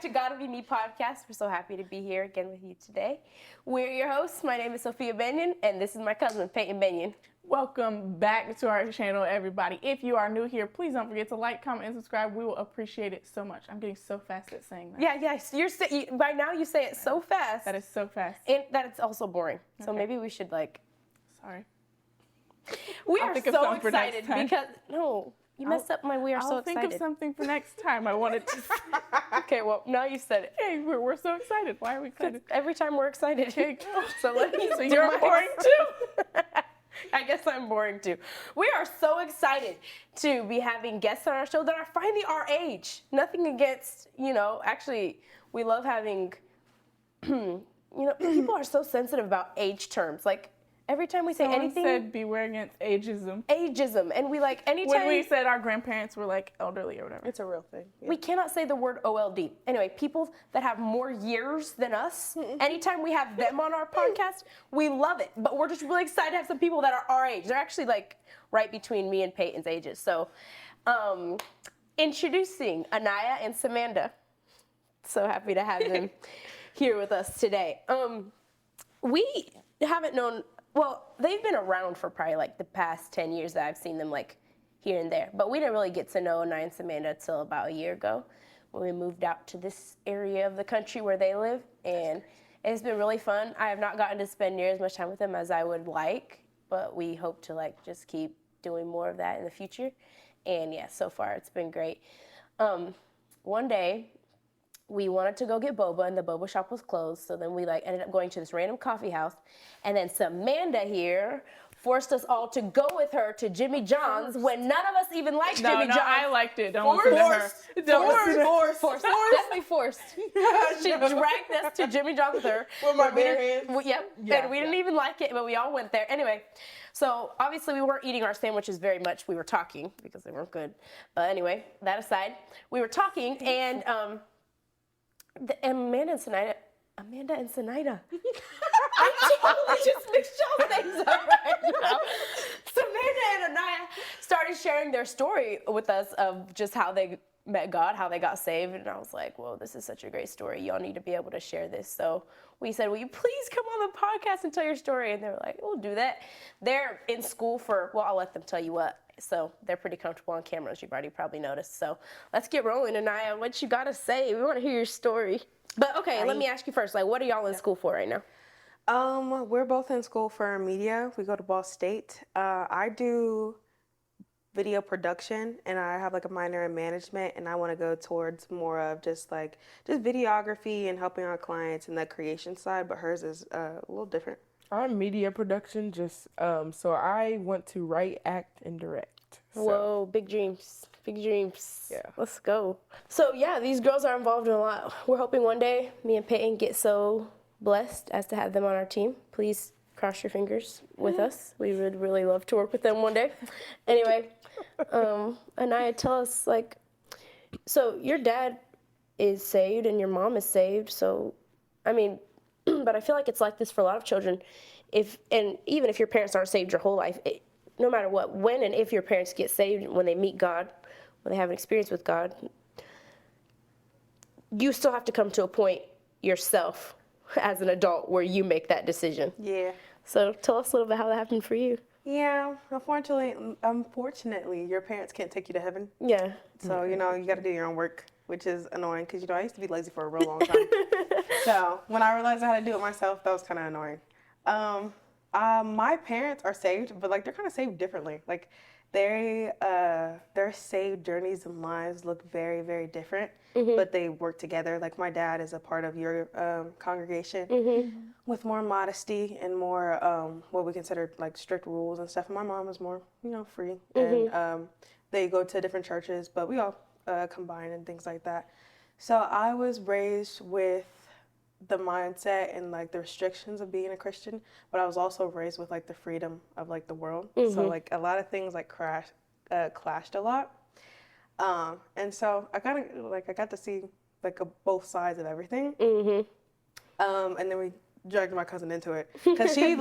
back to Gotta Be Me podcast. We're so happy to be here again with you today. We're your hosts. My name is Sophia Benyon, and this is my cousin, Peyton Benyon. Welcome back to our channel, everybody. If you are new here, please don't forget to like, comment, and subscribe. We will appreciate it so much. I'm getting so fast at saying that. Yeah. By now you say it so fast. That is so fast. And that it's also boring. So Okay. maybe we should Sorry. We I'll are think of so something for next excited time. because, no, you messed up my we are so I'll excited. think of something for next time. I wanted to say. Okay, well, now you said it. Hey, we're so excited. Why are we excited? Every time we're excited. So let me So do you're my- boring too? I guess I'm boring too. We are so excited to be having guests on our show that are finally our age. Nothing against, actually, we love having, people are so sensitive about age terms. Like, every time we say Someone anything, said beware against ageism. ageism. And we anytime. When we said our grandparents were like elderly or whatever. It's a real thing. Yeah. We cannot say the word OLD. Anyway, people that have more years than us, anytime we have them on our podcast, we love it. But we're just really excited to have some people that are our age. They're actually right between me and Peyton's ages. So, introducing Anye'a and Samanda. So happy to have them here with us today. We haven't known, well, they've been around for probably the past 10 years that I've seen them here and there. But we didn't really get to know Anye'a and Samanda until about a year ago when we moved out to this area of the country where they live. And it's been really fun. I have not gotten to spend near as much time with them as I would like, but we hope to just keep doing more of that in the future. And yeah, so far it's been great. One day we wanted to go get boba and the boba shop was closed. So then we ended up going to this random coffee house. And then Samanda here forced us all to go with her to Jimmy John's when none of us even liked Jimmy John's. I liked it. Don't listen to her. Forced. Definitely forced. She dragged us to Jimmy John's with her. With my bare hands. Yep. And we didn't even like it, but we all went there. Anyway, so obviously we weren't eating our sandwiches very much. We were talking because they weren't good. But anyway, that aside, we were talking and Amanda and Samanda. I totally just mixed y'all things up right now. Samanda and Anye'a started sharing their story with us of just how they met God, how they got saved. And I was like, whoa, this is such a great story. Y'all need to be able to share this. So we said, will you please come on the podcast and tell your story? And they were like, we'll do that. They're in school I'll let them tell you what. So they're pretty comfortable on camera, as you've already probably noticed. So let's get rolling, Anye'a. What you got to say? We want to hear your story. But okay, let me ask you first. What are y'all in school for right now? We're both in school for media. We go to Ball State. I do video production, and I have a minor in management, and I want to go towards more of just videography and helping our clients in the creation side. But hers is a little different. I'm media production, so I want to write, act, and direct. So. Whoa, big dreams. Big dreams. Yeah. Let's go. So yeah, these girls are involved in a lot. We're hoping one day me and Peyton get so blessed as to have them on our team. Please cross your fingers with us. We would really love to work with them one day. Anyway, Anye'a, tell us so your dad is saved and your mom is saved. So, but I feel like it's like this for a lot of children. Even if your parents aren't saved your whole life, no matter what, when and if your parents get saved, when they meet God, when they have an experience with God, you still have to come to a point yourself as an adult where you make that decision. Yeah. So tell us a little bit how that happened for you. Yeah. Unfortunately, your parents can't take you to heaven. Yeah. So, you got to do your own work, which is annoying because, I used to be lazy for a real long time. So when I realized I had to do it myself, that was kind of annoying. My parents are saved, but they're kind of saved differently. Their saved journeys and lives look very, very different, but they work together. My dad is a part of your congregation with more modesty and more what we consider strict rules and stuff. And my mom is more, free. And they go to different churches, but we all combine and things like that. So I was raised with the mindset and the restrictions of being a Christian, but I was also raised with the freedom of the world. So a lot of things clashed a lot, and so I kind of I got to see both sides of everything. And then we dragged my cousin into it because she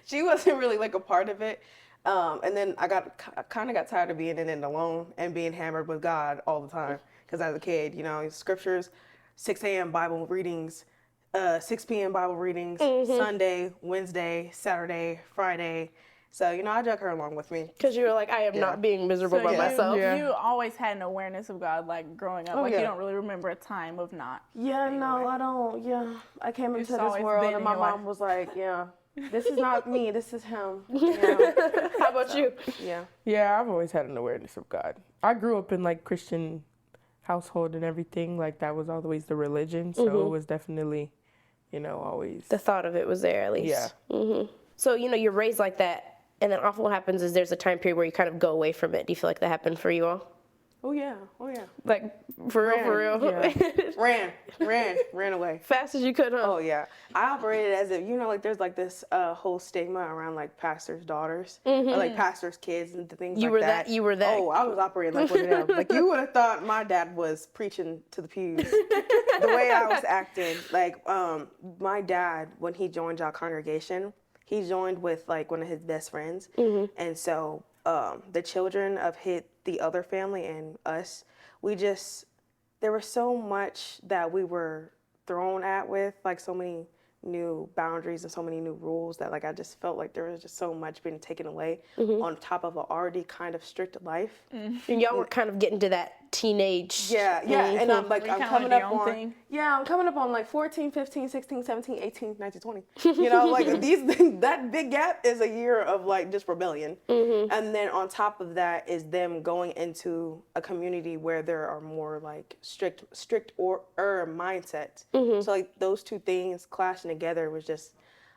she wasn't really a part of it. And then I kind of got tired of being in it alone and being hammered with God all the time because as a kid, scriptures 6 a.m. Bible readings, 6 p.m. Bible readings, Sunday, Wednesday, Saturday, Friday. So, you know, I drug her along with me. Because you were like, I am not being miserable by myself. You always had an awareness of God, like, growing up. You don't really remember a time of not. Yeah, no, I don't. Yeah, I came into this world and my mom was like, this is not me, this is him. Yeah. How about you? Yeah, I've always had an awareness of God. I grew up in like Christian household and everything. Like that was always the religion. So it was definitely, you know, always. The thought of it was there at least. Yeah. So, you know, you're raised like that. And then often what happens is there's a time period where you kind of go away from it. Do you feel like that happened for you all? Oh yeah. Like, for real? Yeah. ran away. Fast as you could, huh? Oh yeah. I operated as if, you know, like there's like this whole stigma around like pastors' daughters or like pastors' kids and things like that. You were that. Oh, I was operating like one of them. Like you would have thought my dad was preaching to the pews. The way I was acting. Like my dad, when he joined our congregation, he joined with like one of his best friends. And so the children of the other family and us, there was so much that we were thrown at with, like so many new boundaries and so many new rules that like I just felt like there was just so much being taken away on top of an already kind of strict life. And y'all were kind of getting to that teenage. And I'm coming up on thing. I'm coming up on like 14, 15, 16, 17, 18, 19, 20. You know, like that big gap is a year of like just rebellion. And then on top of that is them going into a community where there are more like strict mindsets. So like those two things clashing together was just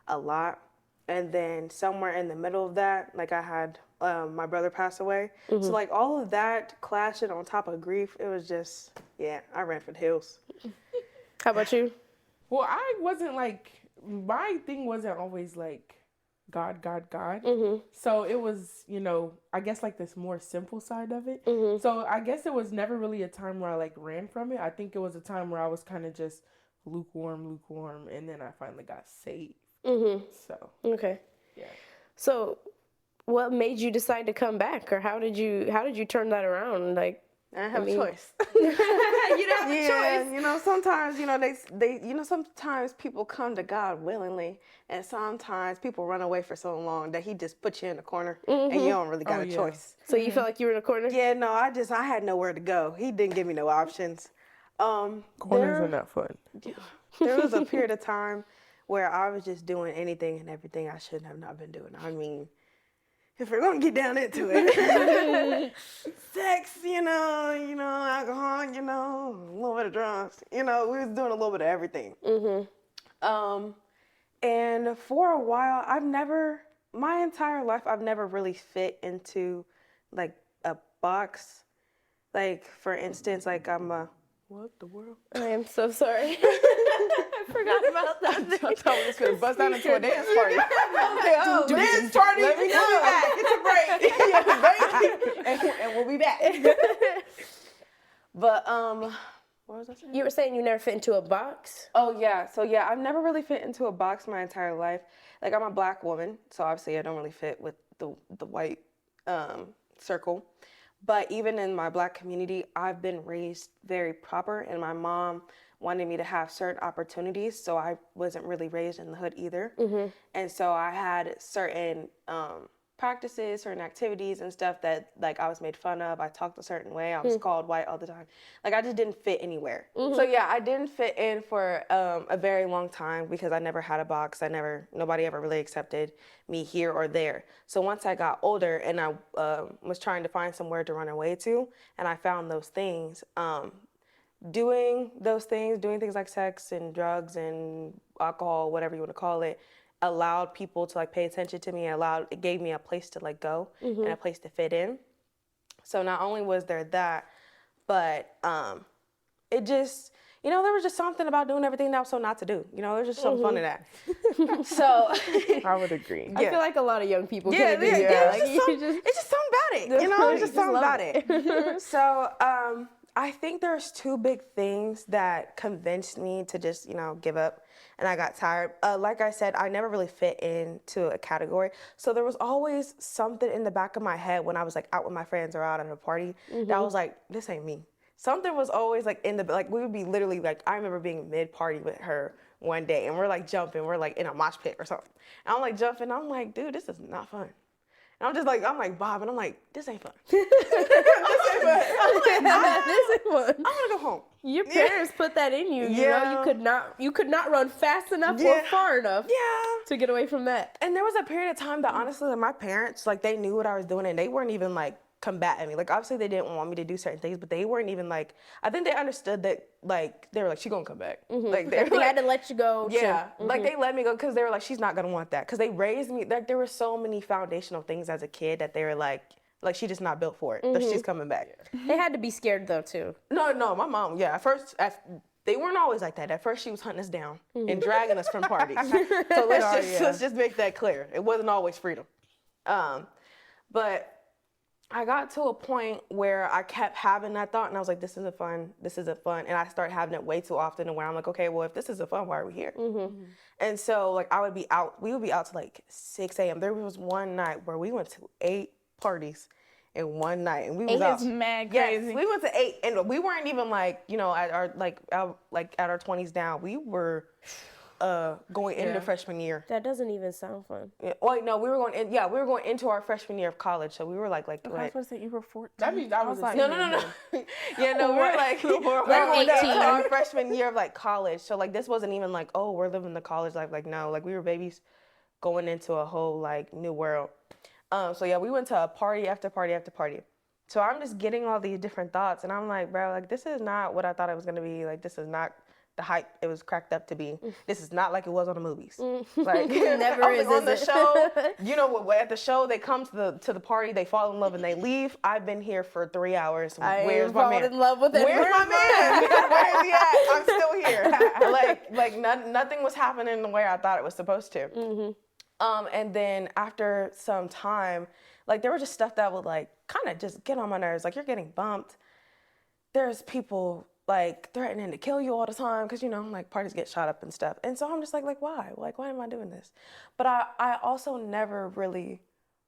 a lot. And then somewhere in the middle of that, like I had my brother pass away. So like all of that clashing on top of grief, it was just, I ran for the hills. How about you? Well, I wasn't like, my thing wasn't always like God. So it was, you know, I guess like this more simple side of it. So I guess it was never really a time where I like ran from it. I think it was a time where I was kind of just lukewarm, and then I finally got saved. So. Okay. Yeah. So what made you decide to come back, or how did you turn that around? Like, I didn't have a choice. You didn't have a choice. You know, sometimes, you know, they you know, sometimes people come to God willingly, and sometimes people run away for so long that he just puts you in a corner and you don't really got a choice. So you felt like you were in a corner? Yeah, no, I had nowhere to go. He didn't give me no options. Corners are not fun. There was a period of time where I was just doing anything and everything I shouldn't have not been doing. I mean, if we're gonna get down into it, sex, you know, alcohol, you know, a little bit of drugs, you know, we was doing a little bit of everything. And for a while, my entire life, I've never really fit into like a box. Like for instance, like what the world? I am so sorry. I forgot about that. I thought we was gonna bust out into a dance party. Dance party. Let me know. It's a break. And we'll be back. But what was I saying? You were saying you never fit into a box? Oh yeah. So yeah, I've never really fit into a box my entire life. Like I'm a black woman, so obviously I don't really fit with the white circle. But even in my black community, I've been raised very proper, and my mom wanted me to have certain opportunities, so I wasn't really raised in the hood either. And so I had certain practices, certain activities and stuff that like I was made fun of. I talked a certain way. I was called white all the time. Like I just didn't fit anywhere. So yeah, I didn't fit in for a very long time because I never had a box. Nobody ever really accepted me here or there. So once I got older and I was trying to find somewhere to run away to, and I found those things, doing things like sex and drugs and alcohol, whatever you want to call it, allowed people to like pay attention to me. It gave me a place to like go and a place to fit in. So not only was there that, but it just, you know, there was just something about doing everything that was so not to do. You know, there's just some fun in that. So I would agree. I feel like a lot of young people yeah, can agree. it's just something about it. You know, it's just something about it. So I think there's two big things that convinced me to just, you know, give up. And I got tired. Like I said, I never really fit into a category. So there was always something in the back of my head when I was like out with my friends or out at a party that I was like, this ain't me. something was always like like we would be literally like, I remember being mid-party with her one day and we're like jumping, we're like in a mosh pit or something. And I'm like jumping, I'm like, dude, this is not fun. And I'm like Bob, and I'm like, this ain't fun. This ain't fun. This is fun. I want to go home. Your parents put that in you. You know, you could not run fast enough or far enough to get away from that. And there was a period of time that honestly, like, my parents, like, they knew what I was doing and they weren't even like combating me. Like, obviously they didn't want me to do certain things, but they weren't even like, I think they understood that, like, they were like, she gonna come back. Like, they had to let you go. Like, they let me go because they were like, she's not gonna want that. Because they raised me, like, there were so many foundational things as a kid that they were like she just not built for it. That she's coming back. They had to be scared though too. No, my mom, at first, they weren't always like that. At first, she was hunting us down and dragging us from parties. So let's just make that clear. It wasn't always freedom. But I got to a point where I kept having that thought, and I was like, this isn't fun. And I started having it way too often, and where I'm like, okay, well, if this isn't fun, why are we here? And so, like, we would be out to like 6 a.m. There was one night where we went to 8 parties in one night, and we was out. It's mad crazy. Yes, we went to 8, and we weren't even like, you know, at our at our 20s down. We were going into freshman year. That doesn't even sound fun. Yeah. Wait, no, we were going in. Yeah, we were going into our freshman year of college. So we were like. I was supposed to say you were 14. That means I was like, No. Yeah, no, we were like, we were going into our freshman year of like college. So like, this wasn't even like, oh, we're living the college life. Like, no, like we were babies going into a whole like new world. So yeah, we went to a party after party after party. So I'm just getting all these different thoughts, and I'm like, bro, like this is not what I thought it was gonna be. Like, this is not the hype it was cracked up to be. This is not like it was on the movies. Like, never I was is, like, on the is it? show. You know, at the show, they come to the party, they fall in love, and they leave. I've been here for 3 hours. Where's my man? In love with it. Where's my man? Where is he at? I'm still here. like nothing was happening the way I thought it was supposed to. And then after some time, like there was just stuff that would like kind of just get on my nerves. Like, you're getting bumped. There's people like threatening to kill you all the time because, you know, like parties get shot up and stuff. And so I'm just like why? Like, why am I doing this? But I also never really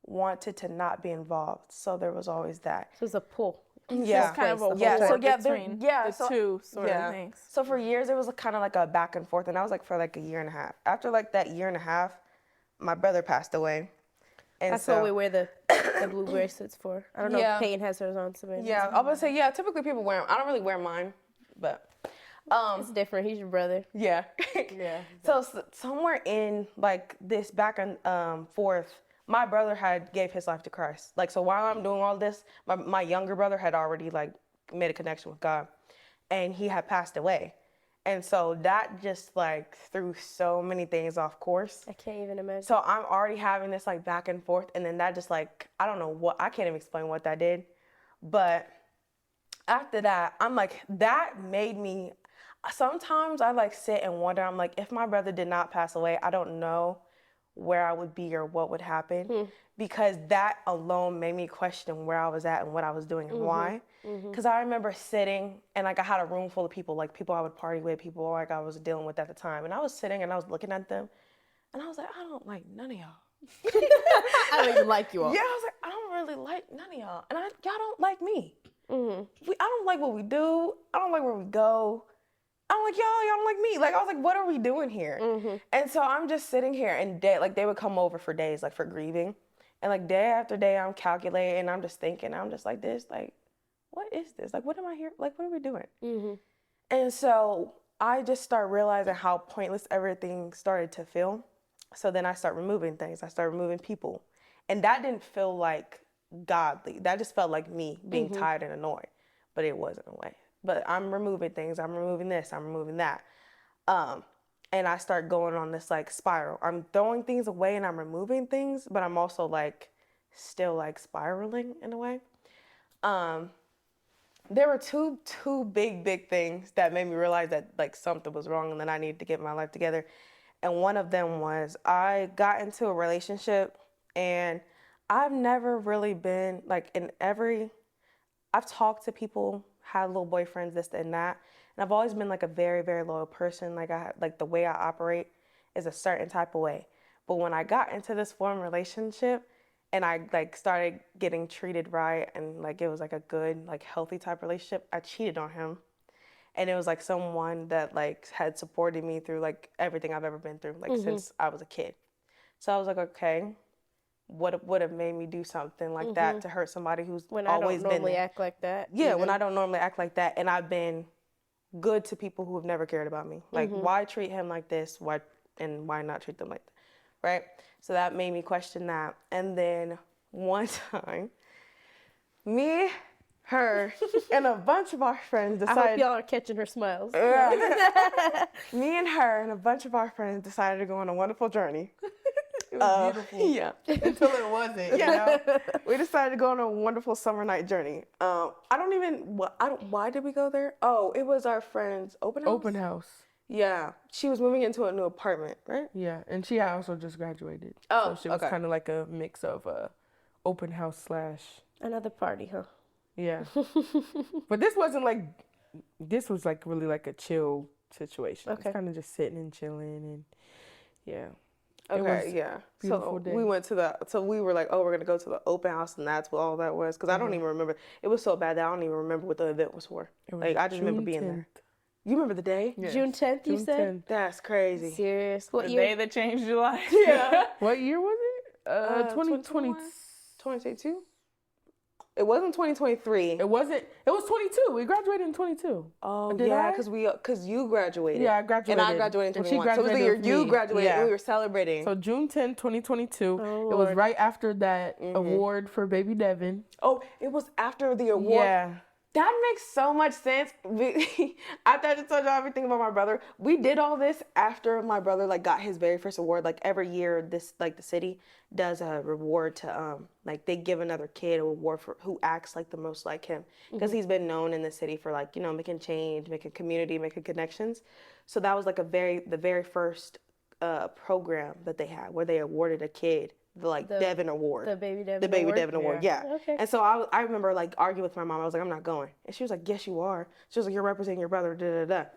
wanted to not be involved. So there was always that. So it was a pull. Yeah. It's kind of a between the two sort of things. So for years, it was kind of like a back and forth. And I was like for like a year and a half. After like that year and a half, my brother passed away. And that's what we wear the blue bracelets for. I don't know if Peyton has hers on. Yeah, I was gonna say, typically people wear them. I don't really wear mine, but it's different. He's your brother. Yeah. So somewhere in like this back and forth, my brother gave his life to Christ. Like, so while I'm doing all this, my younger brother had already like made a connection with God, and he had passed away. And so that just like threw so many things off course. I can't even imagine. So I'm already having this like back and forth, and then that just like, I don't know I can't even explain what that did. But after that, I'm like, that made me, sometimes I like sit and wonder, I'm like, if my brother did not pass away, I don't know where I would be or what would happen. Because that alone made me question where I was at and what I was doing and why. Because I remember sitting and like I had a room full of people, like people I would party with, people like I was dealing with at the time. And I was sitting and I was looking at them and I was like, I don't like none of y'all. I don't even like you all. Yeah, I was like, I don't really like none of y'all. And y'all don't like me. I don't like what we do. I don't like where we go. I'm like, y'all don't like me. Like, I was like, what are we doing here? And so I'm just sitting here and they would come over for days, like for grieving. And like day after day, I'm calculating and I'm just thinking, I'm just like this, like, what is this? Like, what am I here? Like, what are we doing? And so I just start realizing how pointless everything started to feel. So then I start removing things. I start removing people. And that didn't feel like godly. That just felt like me being tired and annoyed. But it wasn't a way. But I'm removing things. I'm removing this. I'm removing that. And I start going on this like spiral. I'm throwing things away and I'm removing things, but I'm also like still like spiraling in a way. There were two big things that made me realize that like something was wrong and that I needed to get my life together. And one of them was I got into a relationship, and I've never really been like I've talked to people, had little boyfriends, this and that. And I've always been like a very, very loyal person. Like the way I operate is a certain type of way. But when I got into this form relationship, and I like started getting treated right, and like it was like a good, like healthy type relationship, I cheated on him. And it was like someone that like had supported me through like everything I've ever been through, like since I was a kid. So I was like, okay, what would have made me do something like that to hurt somebody who's When always I don't been normally there? act like that. Yeah, when I don't normally act like that, and I've been good to people who have never cared about me. Like, why treat him like this? Why not treat them like that? Right? So that made me question that. And then one time, me, her, and a bunch of our friends I hope decided. y'all are catching her smiles. Me and her and a bunch of our friends decided to go on a wonderful journey. It was beautiful. Yeah. Until it wasn't, you know? We decided to go on a wonderful summer night journey. Why did we go there? Oh, it was our friend's open house. Open house. Yeah. She was moving into a new apartment, right? Yeah, and she had also just graduated. Oh, so she was kind of like a mix of open house / Another party, huh? yeah. But this was like really like a chill situation. Okay. It's kind of just sitting and chilling and yeah. Okay, yeah. Beautiful So day. we went to so we were like, oh, we're going to go to the open house, and that's what all that was. Because I don't even remember. It was so bad that I don't even remember what the event was for. Like, I just remember being there. You remember the day? Yes. June 10th, you June said? 10th. That's crazy. Serious? What The year? day that changed your life. Yeah. What year was it? 2020. 2022? It wasn't 2023. It wasn't. It was 22. We graduated in 22. Oh, Did yeah, I? because you graduated. Yeah, I graduated. And I graduated in And she 21. So it was the graduated year with you me. graduated Yeah. and we were celebrating. So June 10th, 2022. Oh, It was Lord. right after that award for Baby Devin. Oh, it was after the award. Yeah. That makes so much sense. After I just told y'all everything about my brother, we did all this after my brother like got his very first award. Like every year, this like the city does a reward to like they give another kid a award for who acts like the most like him, because he's been known in the city for like, you know, making change, making community, making connections. So that was like the very first program that they had where they awarded a kid the Devin Award. The Baby Devin The Baby Award? Devin Award, yeah. Okay. And so I remember like arguing with my mom. I was like, I'm not going. And she was like, yes, you are. She was like, you're representing your brother,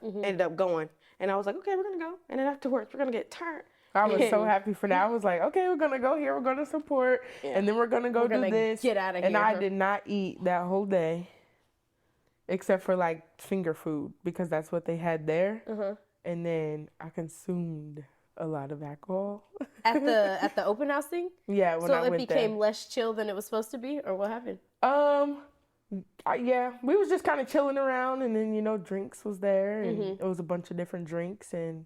Ended up going. And I was like, okay, we're going to go. And then afterwards, we're going to get turned. I was so happy for that. I was like, okay, we're going to go here. We're going to support. Yeah. And then we're going to go do this. Get out of and here. I did not eat that whole day except for like finger food because that's what they had there. And then I consumed a lot of alcohol. At the open house thing? Yeah, when So I it went became there. less chill than it was supposed to be, or what happened? Yeah, we was just kind of chilling around, and then, you know, drinks was there, and it was a bunch of different drinks, and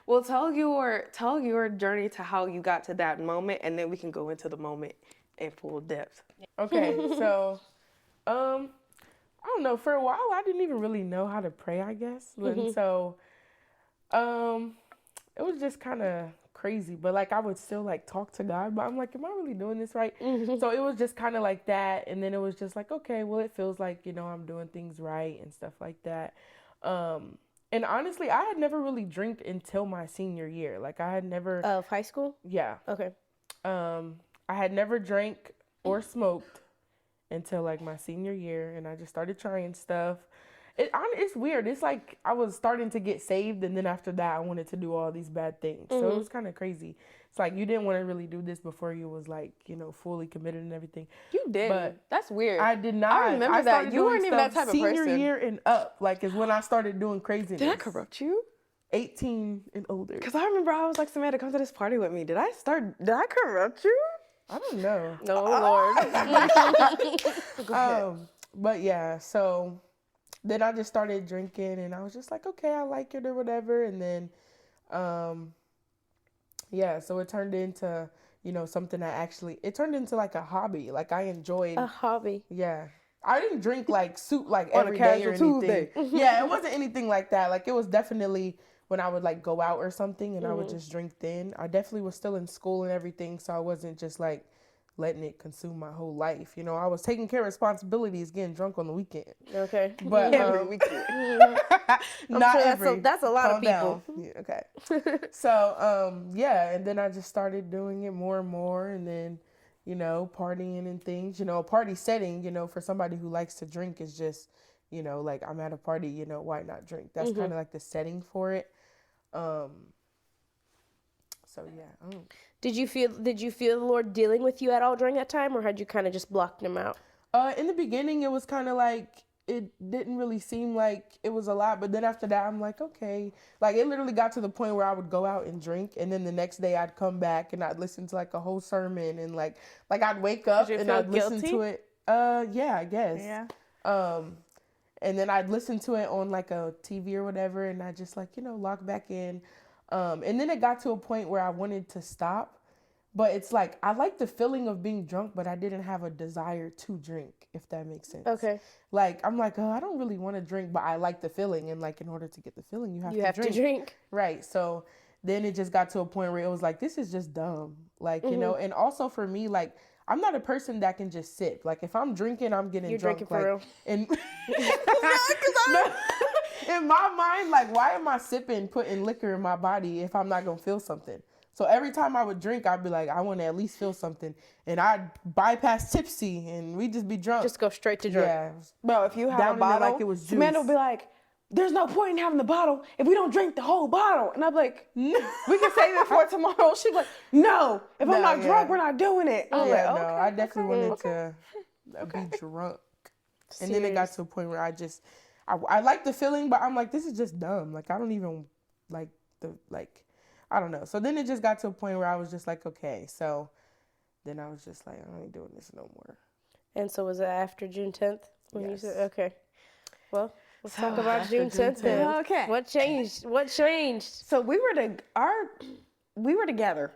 Well, tell your journey to how you got to that moment, and then we can go into the moment in full depth. okay, so, I don't know, for a while, I didn't even really know how to pray, I guess, and so, it was just kind of crazy, but like I would still like talk to God, but I'm like, am I really doing this right? So it was just kind of like that, and then it was just like, okay, well, it feels like, you know, I'm doing things right and stuff like that. And honestly, I had never really drank until my senior year. Like I had never Of high school? yeah. Okay. I had never drank or smoked until like my senior year, and I just started trying stuff. It's weird. It's like I was starting to get saved, and then after that, I wanted to do all these bad things. So it was kind of crazy. It's like you didn't want to really do this before you was like, you know, fully committed and everything. You did. But That's weird. I did not. I remember that. started You doing weren't even that stuff type of person. Senior year and up, like, is when I started doing craziness. Did I corrupt you? 18 and older. Because I remember I was like, Samantha, come to this party with me. Did I corrupt you? I don't know. Oh, Lord. But yeah, so then I just started drinking, and I was just like, okay, I like it or whatever. And then, yeah, so it turned into, you know, something it turned into like a hobby. Like I enjoyed. A hobby. Yeah. I didn't drink like On every a day or casual anything. Tuesday. Yeah, it wasn't anything like that. Like it was definitely when I would like go out or something and I would just drink then. I definitely was still in school and everything, so I wasn't just like letting it consume my whole life. You know, I was taking care of responsibilities, getting drunk on the weekend. Okay. But Every weekend. not sure every. that's a lot of Calm down. people. Yeah, okay. So, yeah, and then I just started doing it more and more, and then, you know, partying and things. You know, a party setting, you know, for somebody who likes to drink is just, you know, like I'm at a party, you know, why not drink? That's kind of like the setting for it. So yeah. Did you feel the Lord dealing with you at all during that time, or had you kind of just blocked him out? In the beginning, it was kind of like, it didn't really seem like it was a lot, but then after that, I'm like, okay. Like, it literally got to the point where I would go out and drink, and then the next day I'd come back and I'd listen to like a whole sermon, and like I'd wake up and I'd listen to it. Yeah, I guess. Yeah. And then I'd listen to it on like a TV or whatever, and I just like, log back in. And then it got to a point where I wanted to stop, but it's like, I like the feeling of being drunk, but I didn't have a desire to drink, if that makes sense. Okay. Like, I'm like, oh, I don't really want to drink, but I like the feeling. And like, in order to get the feeling, you have to drink. Right. So then it just got to a point where it was like, this is just dumb. Like, and also for me, like, I'm not a person that can just sip. Like, if I'm drinking, I'm getting drunk. You're drinking for real. And in my mind, like, why am I sipping, putting liquor in my body if I'm not going to feel something? So every time I would drink, I'd be like, I want to at least feel something. And I'd bypass tipsy and we'd just be drunk. Just go straight to drunk. Yeah. Bro, if you have a bottle, like it was juice. Samanda will be like, there's no point in having the bottle if we don't drink the whole bottle. And I'd be like, no. We can save it for tomorrow. She'd be like, no, if I'm not drunk, we're not doing it. I'm like, okay, I definitely wanted to be drunk. And then it got to a point where I like the feeling, but I'm like, this is just dumb. Like, I don't even I don't know. So then it just got to a point where I was just like, okay. So then I was just like, I ain't doing this no more. And so was it after June 10th when you said, okay, well, let's talk about June 10th. Okay. What changed? So we were together,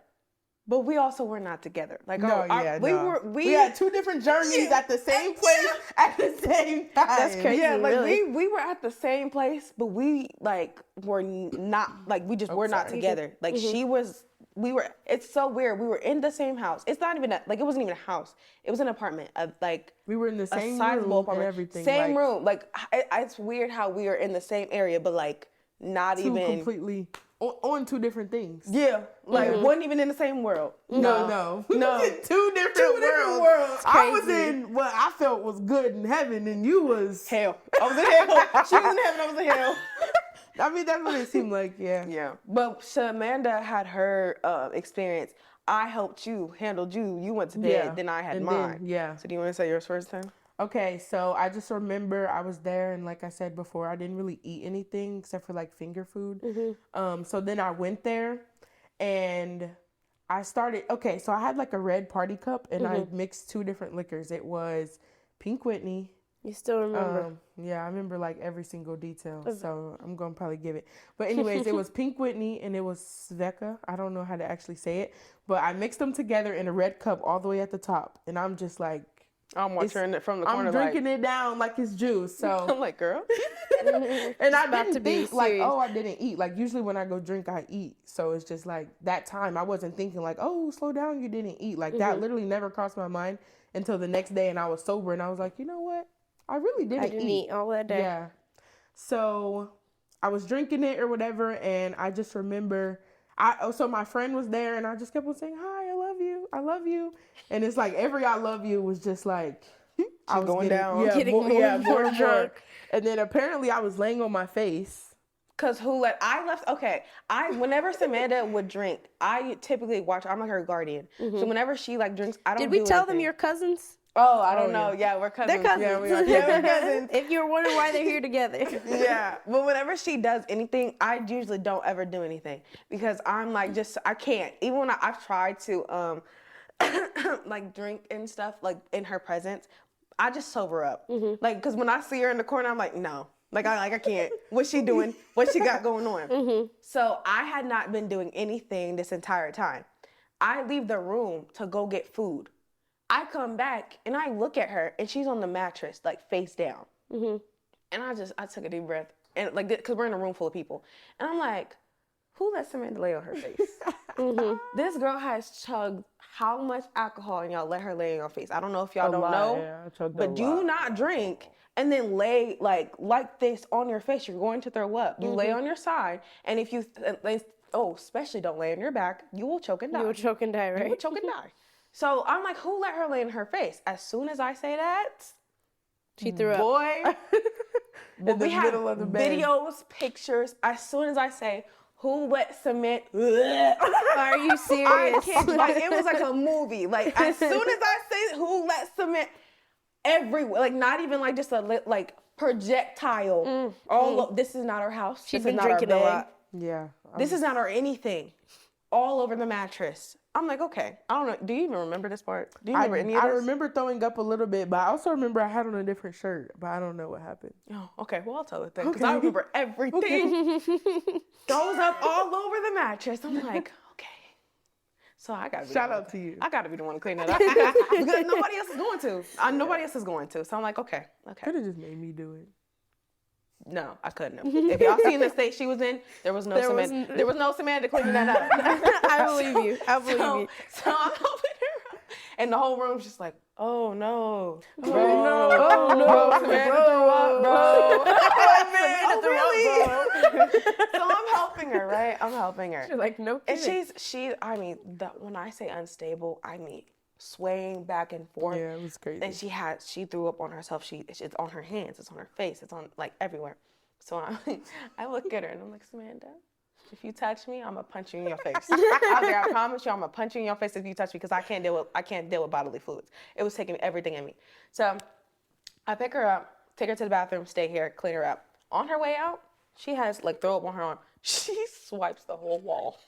but we also were not together. Like, we had two different journeys at the same place at the same time. That's crazy. Yeah, like really. we were at the same place, but we like were not like we just were not together. Like it's so weird. We were in the same house. It's not even it wasn't even a house. It was an apartment of like we were in the same sizable room apartment, and everything. Same room. Like it's weird how we are in the same area, but like not even completely on two different things. Yeah, like wasn't even in the same world. No. Two different worlds. I was in what I felt was good in heaven, and you was hell. I was in hell. She was in heaven. I was in hell. I mean, that's what it seemed like. Yeah. Yeah. But Samanda had her experience. I helped you, handled you. You went to bed, then I had mine. So do you want to say yours first time? Okay, so I just remember I was there, and like I said before, I didn't really eat anything except for like finger food. So then I went there, and I started. Okay, so I had like a red party cup, and I mixed two different liquors. It was Pink Whitney. You still remember? Yeah, I remember like every single detail. So I'm gonna probably give it. But anyways, it was Pink Whitney and it was Sveka. I don't know how to actually say it, but I mixed them together in a red cup all the way at the top, and I'm just like. I'm watching it from the corner. I'm drinking it down like it's juice. So I'm like, girl. And I didn't think like, oh, I didn't eat. Like usually when I go drink, I eat. So it's just like that time I wasn't thinking like, oh, slow down, you didn't eat. Like that literally never crossed my mind until the next day, and I was sober, and I was like, you know what? I really didn't eat all that day. Yeah. So I was drinking it or whatever, and I just remember. So my friend was there, and I just kept on saying, hi, I love you. And it's like every I love you was just like, I was going down. Getting more drunk. And then apparently I was laying on my face. Cause whenever Samanda would drink, I typically watch, I'm like her guardian. So whenever she like drinks, I don't Did we do tell anything. them you're cousins? Oh, I don't know. Yeah, we're cousins. They're cousins. Yeah, we are we're cousins. If you're wondering why they're here together. Yeah, but whenever she does anything, I usually don't ever do anything because I'm like I can't. Even when I've tried to like drink and stuff like in her presence, I just sober up. Like because when I see her in the corner, I'm like no, I can't. What's she doing? What she got going on? So I had not been doing anything this entire time. I leave the room to go get food. I come back and I look at her and she's on the mattress, like face down. And I took a deep breath and like, cause we're in a room full of people. And I'm like, who let Samanda lay on her face? This girl has chugged how much alcohol and y'all let her lay on your face? I don't know if y'all don't know, but do not drink and then lay like this on your face. You're going to throw up. You lay on your side. And if you, especially don't lay on your back, you will choke and die. You will choke and die, right? You will choke and die. So I'm like, who let her lay in her face? As soon as I say that, she threw up. Boy, we have videos, pictures. As soon as I say, who let cement? Are you I serious? can't, like, it was like a movie. Like, as soon as I say who let cement, everywhere, like, not even like just a like projectile. This is not our house. She's This been is not our drinking a bed. lot. Yeah. This is not our anything. All over the mattress. I'm like, okay. I don't know. Do you even remember this part? Do you remember any of I this? remember throwing up a little bit, but I also remember I had on a different shirt, but I don't know what happened. Oh, okay. Well, I'll tell it then, because I remember everything. Goes up all over the mattress. I'm like, okay. So I gotta be Shout out to you. I gotta be the one to clean it up because nobody else is going to. Nobody else is going to. So I'm like, okay. Could have just made me do it. No, I couldn't have. If y'all seen the state she was in, there was no cement. There was no cement to clean that up. I believe you. I believe you. So I'm helping her up. And the whole room's just like, oh no. Bro. Oh, no. Samantha threw up, bro. Samantha threw up, bro. So I'm helping her, right? I'm helping her. She's like, no kidding. And I mean, when I say unstable, I mean swaying back and forth. Yeah, it was crazy. And she threw up on herself. It's on her hands. It's on her face. It's on like everywhere. So I look at her and I'm like, Samanda, if you touch me, I'm gonna punch you in your face. I promise you, I'm gonna punch you in your face if you touch me because I can't deal with bodily fluids. It was taking everything in me. So I pick her up, take her to the bathroom, stay here, clean her up. On her way out, she has like throw up on her arm. She swipes the whole wall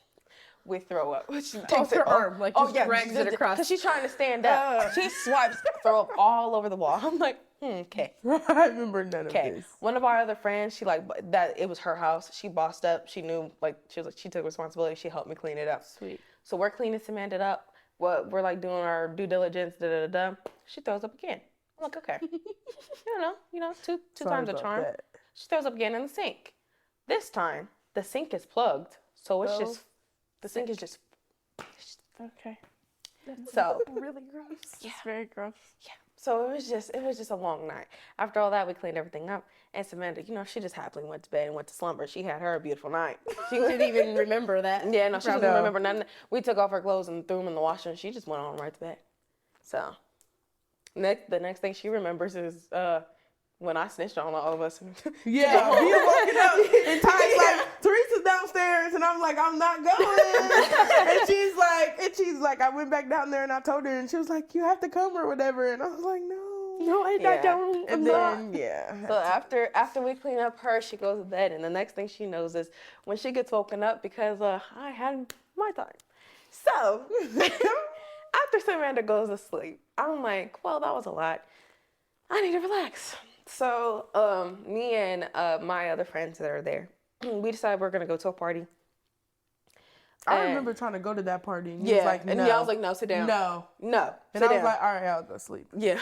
with throw up. She takes her arm, like just drags it across. Because she's trying to stand up. She swipes throw up all over the wall. I'm like, okay. I remember none of this. One of our other friends, she like that. It was her house. She bossed up. She knew, like she took responsibility. She helped me clean it up. Sweet. So we're cleaning Samanda up. We're like doing our due diligence. She throws up again. I'm like, okay. you know, two times a charm. That. She throws up again in the sink. This time the sink is plugged, so it's just the sink is just. Okay. So Really gross. Yeah. It's very gross. yeah. So it was just a long night. After all that, we cleaned everything up. And Samanda, she just happily went to bed and went to slumber. She had her a beautiful night. She didn't even remember that. Yeah, no, she doesn't remember nothing. We took off her clothes and threw them in the washer, and she just went on right to bed. So the next thing she remembers is when I snitched on all of us. Yeah, we were walking up, and Ty's like, Teresa's downstairs, and I'm like, I'm not going. and she's like, I went back down there and I told her, and she was like, you have to come or whatever, and I was like, no, I don't. And then So after we clean up her, she goes to bed, and the next thing she knows is when she gets woken up because I had my time. So after Samanda goes to sleep, I'm like, well, that was a lot. I need to relax. So me and my other friends that are there, we decided we're gonna go to a party. I remember trying to go to that party, and Yeah, was like, no. and y'all was like, no, sit down. No. And sit I was down. like, all right, I'll go sleep. Yeah.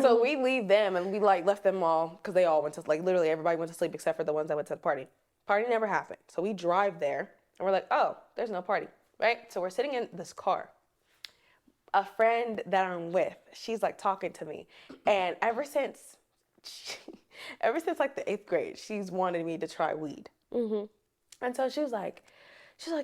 So we leave them, and we like left them all because they all went to literally everybody went to sleep except for the ones that went to the party. Party never happened. So we drive there, and we're like, oh, there's no party, right? So we're sitting in this car. A friend that I'm with, she's like talking to me, and ever since like the 8th grade, she's wanted me to try weed. Mm-hmm. And so she's like,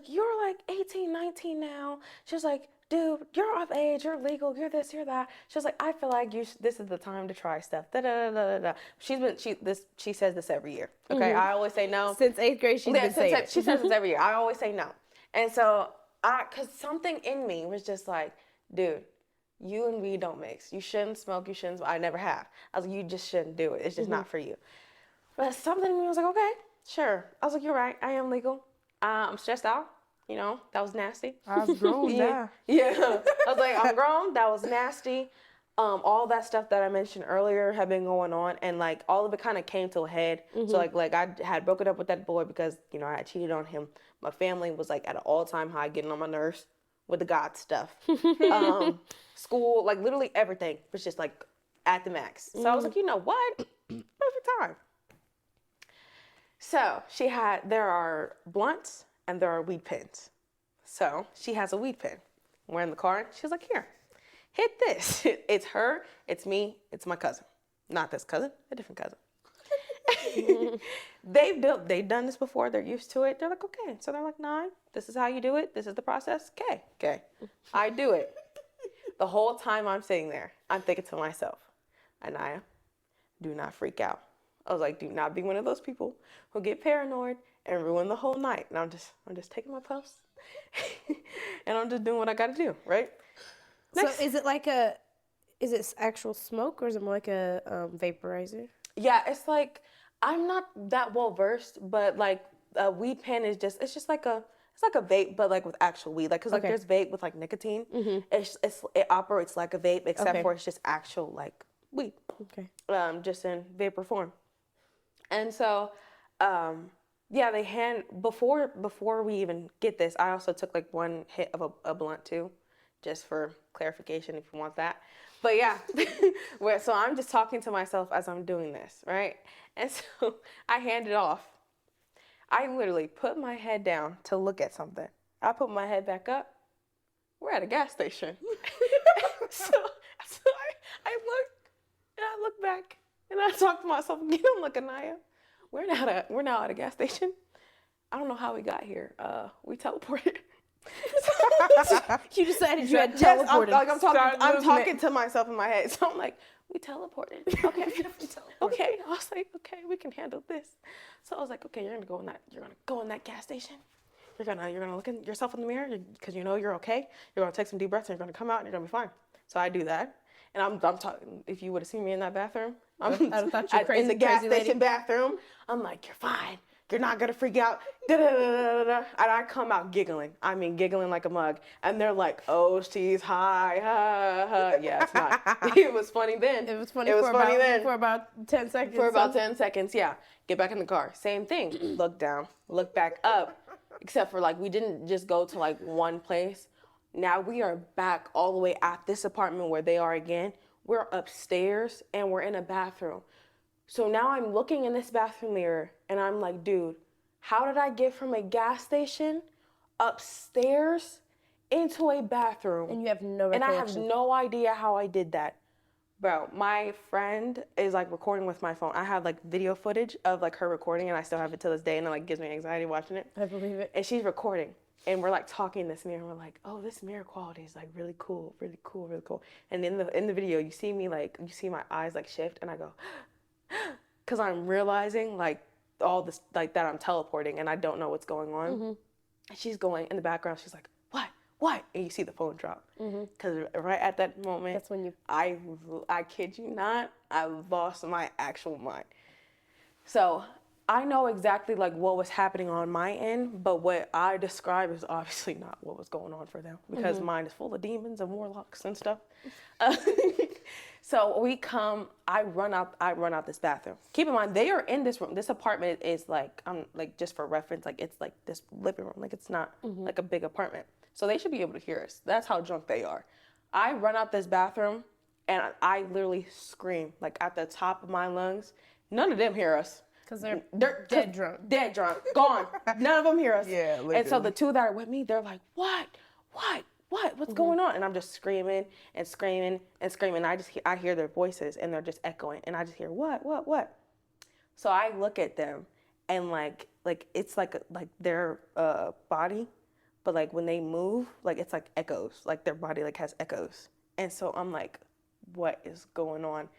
you're like 18, 19 now. She's like, dude, you're of age, you're legal, you're this, you're that. She's like, I feel like this is the time to try stuff. Da da da da da. She says this every year. Okay, mm-hmm. I always say no. Since 8th grade, she's been saying it. She says this every year. I always say no. And so cause something in me was just like, dude, you and weed don't mix. You shouldn't smoke. You shouldn't. I never have. I was like, you just shouldn't do it. It's just not for you. But something in me was like, okay, sure. I was like, you're right. I am legal. I'm stressed out. That was nasty. I was grown now. Yeah. I was like, I'm grown. That was nasty. All that stuff that I mentioned earlier had been going on, and like all of it kind of came to a head. Mm-hmm. So like I had broken up with that boy because I had cheated on him. My family was like at an all-time high, getting on my nerves with the God stuff. School, like literally everything was just like at the max. So I was like, you know what? Perfect time. So there are blunts and there are weed pens. So she has a weed pen. We're in the car. She's like, here, hit this. It's her, it's me, it's my cousin. Not this cousin, a different cousin. They've done this before. They're used to it. They're like, okay. So they're like, nah, this is how you do it. This is the process. Okay. I do it. The whole time I'm sitting there, I'm thinking to myself, Anye'a, do not freak out. I was like, do not be one of those people who get paranoid and ruin the whole night. And I'm just taking my puffs and I'm just doing what I got to do, right? Next. So is it actual smoke or is it more like a vaporizer? Yeah, it's like, I'm not that well versed, but like a weed pen is it's just like it's like a vape, but like with actual weed. Like, cause like there's vape with like nicotine. It operates like a vape, except for it's just actual like weed. Okay. Just in vapor form. And so, yeah, before we even get this, I also took like one hit of a blunt too, just for clarification if you want that. But yeah, so I'm just talking to myself as I'm doing this, right? And so I hand it off. I literally put my head down to look at something. I put my head back up. We're at a gas station. so I look back and I talk to myself again. I'm like, Anye'a, we're now at a gas station. I don't know how we got here. We teleported. You decided you had teleported. I'm talking to myself in my head. So I'm like, we teleported. Okay. Okay. I was like, okay, we can handle this. So I was like, okay, you're gonna go in that gas station. You're gonna look at yourself in the mirror because you know you're okay. You're gonna take some deep breaths and you're gonna come out and you're gonna be fine. So I do that. And I'm talking, if you would have seen me in that bathroom, I thought you were crazy, in the gas crazy lady. station bathroom, I'm like, you're fine. You're not going to freak out. Da-da-da-da-da-da. And I come out giggling. I mean, giggling like a mug. And they're like, oh, she's high. Ha, ha. Yeah, it's not. It was funny then. It was funny for about 10 seconds. For about 10 seconds, yeah. Get back in the car. Same thing. Look down. Look back up. Except for, like, we didn't just go to, like, one place. Now we are back all the way at this apartment where they are again. We're upstairs and we're in a bathroom. So now I'm looking in this bathroom mirror and I'm like, dude, how did I get from a gas station upstairs into a bathroom? And you have no recollection. And I have no idea how I did that. Bro, my friend is like recording with my phone. I have like video footage of like her recording and I still have it to this day and it like gives me anxiety watching it. I believe it. And she's recording. And we're like talking in this mirror and we're like, oh, this mirror quality is like really cool, really cool, really cool. And in the video, you see me like, you see my eyes like shift and I go, because I'm realizing like all this, like that I'm teleporting and I don't know what's going on. And she's going in the background, she's like, what? And you see the phone drop. Because right at that moment, that's when I kid you not, I lost my actual mind. So I know exactly like what was happening on my end, but what I describe is obviously not what was going on for them because mine is full of demons and warlocks and stuff. So I run out this bathroom. Keep in mind, they are in this room. This apartment is like, like just for reference, like it's like this living room. Like it's not like a big apartment. So they should be able to hear us. That's how drunk they are. I run out this bathroom and I literally scream like at the top of my lungs. None of them hear us. Because they're dead drunk. Dead drunk. Gone. None of them hear us. Yeah, literally. And so the two that are with me, they're like, what's going on? And I'm just screaming and screaming and screaming. I hear their voices and they're just echoing. And I just hear, what? So I look at them and like it's like their body, but like when they move, like it's like echoes. Like their body like has echoes. And so I'm like, what is going on?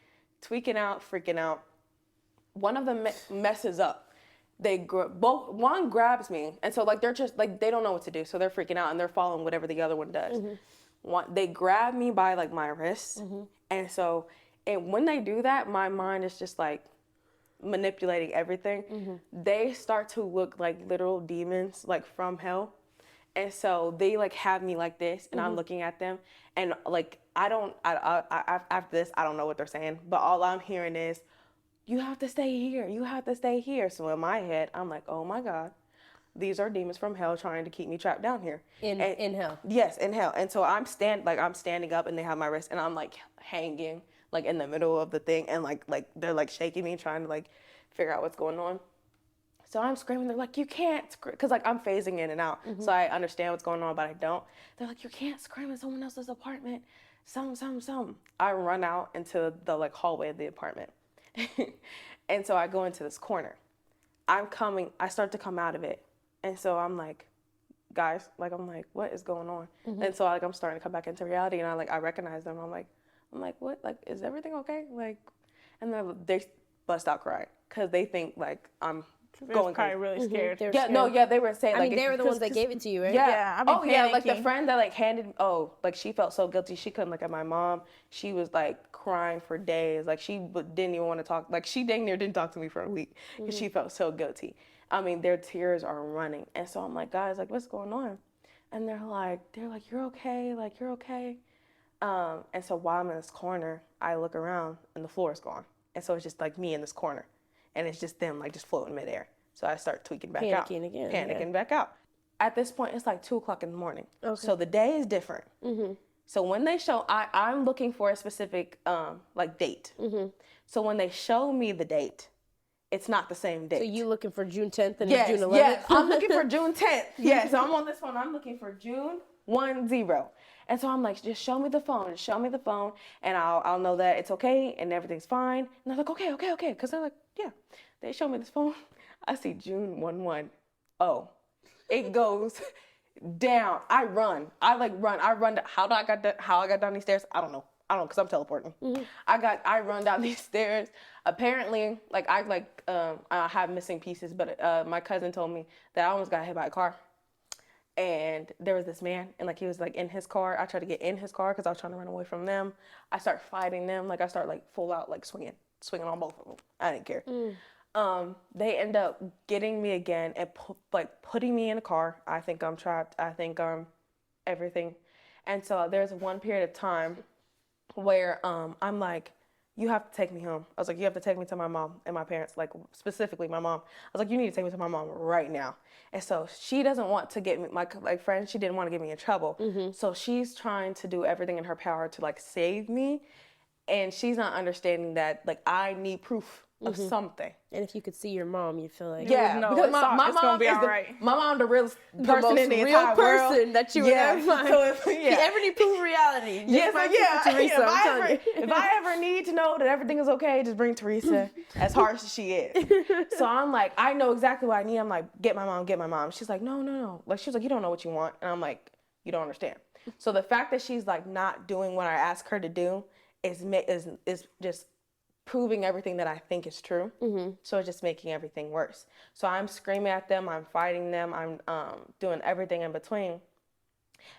Tweaking out, freaking out. One of them messes up. One grabs me, and so like they're just like they don't know what to do, so they're freaking out and they're following whatever the other one does. They grab me by like my wrist, and when they do that, my mind is just like manipulating everything. They start to look like literal demons, like from hell, and so they like have me like this, and I'm looking at them, and like after this I don't know what they're saying, but all I'm hearing is, you have to stay here. You have to stay here. So in my head, I'm like, oh my God, these are demons from hell trying to keep me trapped down here. In hell. Yes, in hell. And so I'm standing up and they have my wrist and I'm like hanging like in the middle of the thing and like they're like shaking me trying to like figure out what's going on. So I'm screaming. They're like, you can't scream. Because like I'm phasing in and out. So I understand what's going on, but I don't. They're like, you can't scream in someone else's apartment. Some. I run out into the like hallway of the apartment. And so I go into this corner. I start to come out of it. And so I'm like, guys, like, I'm like, what is going on? And so like, I'm starting to come back into reality and I recognize them. I'm like, what? Like, is everything okay? Like, and then they bust out crying. because they think like I'm They're going probably crazy. really scared. They're Yeah, no, scared. yeah, they were saying I like mean, they were the ones that gave it to you, right? Yeah, I've been like the panicking. friend that like like she felt so guilty. She couldn't look at my mom. She was like crying for days. Like she didn't even want to talk. Like she dang near didn't talk to me for a week because she felt so guilty. I mean, their tears are running. And so I'm like, guys, like what's going on? And they're like, you're okay. Like you're okay. And so while I'm in this corner, I look around and the floor is gone. And so it's just like me in this corner. And it's just them like just floating midair. So I start tweaking back out. Panicking again. Panicking back out. At this point, it's like 2:00 in the morning. Okay. So the day is different. So when they show, I'm looking for a specific like date. So when they show me the date, it's not the same date. So you looking for June 10th and Yes, it's June 11th? yes. I'm looking for June 10th. Yes, so I'm on this one. I'm looking for June 10. And so I'm like, just show me the phone. Just show me the phone, and I'll know that it's okay and everything's fine. And they're like, okay. Because they're like, yeah. They show me this phone. I see June 11. Oh, it goes down. I run. I run. How I got down these stairs? I don't know, because I'm teleporting. I run down these stairs. Apparently, I have missing pieces, but my cousin told me that I almost got hit by a car. And there was this man, and like he was like in his car. I tried to get in his car because I was trying to run away from them. I start fighting them. Like I start like full out like swinging on both of them. I didn't care. They end up getting me again and putting me in a car. I think I'm trapped. I think I'm everything. And so there's one period of time where I'm like, you have to take me home. I was like, you have to take me to my mom and my parents, like specifically my mom. I was like, you need to take me to my mom right now. And so she doesn't want to get me, my friend, she didn't want to get me in trouble. So she's trying to do everything in her power to like save me. And she's not understanding that like I need proof of something. And if you could see your mom, you'd feel like, Yeah, know because it's my gonna mom be is all right. my mom the realest the person most in the real entire person world. that you would ever find. So If you ever need proof of reality, just find Teresa, I'm telling you. If I ever need to know that everything is okay, just bring Teresa, as harsh as she is. So I'm like, I know exactly what I need. I'm like, get my mom. She's like, no. Like, she's like, you don't know what you want. And I'm like, you don't understand. So the fact that she's like not doing what I asked her to do is just proving everything that I think is true. So it's just making everything worse. So I'm screaming at them, I'm fighting them, I'm doing everything in between.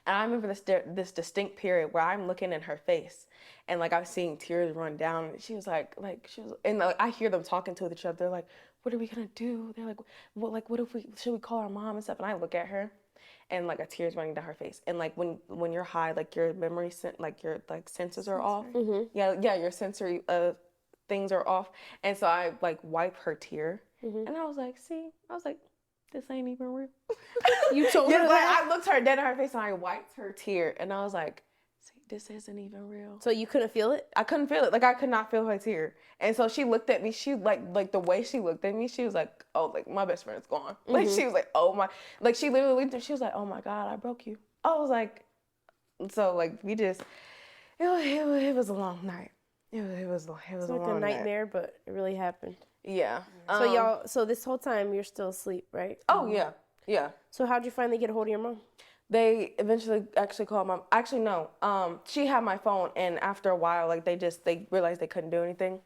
And I remember this distinct period where I'm looking in her face and like I'm seeing tears run down. And she was and I hear them talking to each other. They're like, what are we gonna do? They're like, what if should we call our mom and stuff? And I look at her and like a tear's running down her face. And like when you're high, like your memory, like your like senses are off. Yeah, your sensory things are off. And so I like wipe her tear. And I was like, this ain't even real. You told her that? I looked her dead in her face and I wiped her tear. And I was like, see, this isn't even real. So you couldn't feel it? I couldn't feel it. Like I could not feel her tear. And so she looked at me. She like the way she looked at me, she was like, oh, like my best friend's gone. Like she was like, oh my, like she literally she was like, oh my God, I broke you. I was like, so like we just, it was a long night. It was It's a like long a nightmare, night. but it really happened. Yeah. So this whole time you're still asleep, right? Oh yeah. So how'd you finally get a hold of your mom? They eventually actually called my. Actually, no. She had my phone, and after a while, like they realized they couldn't do anything,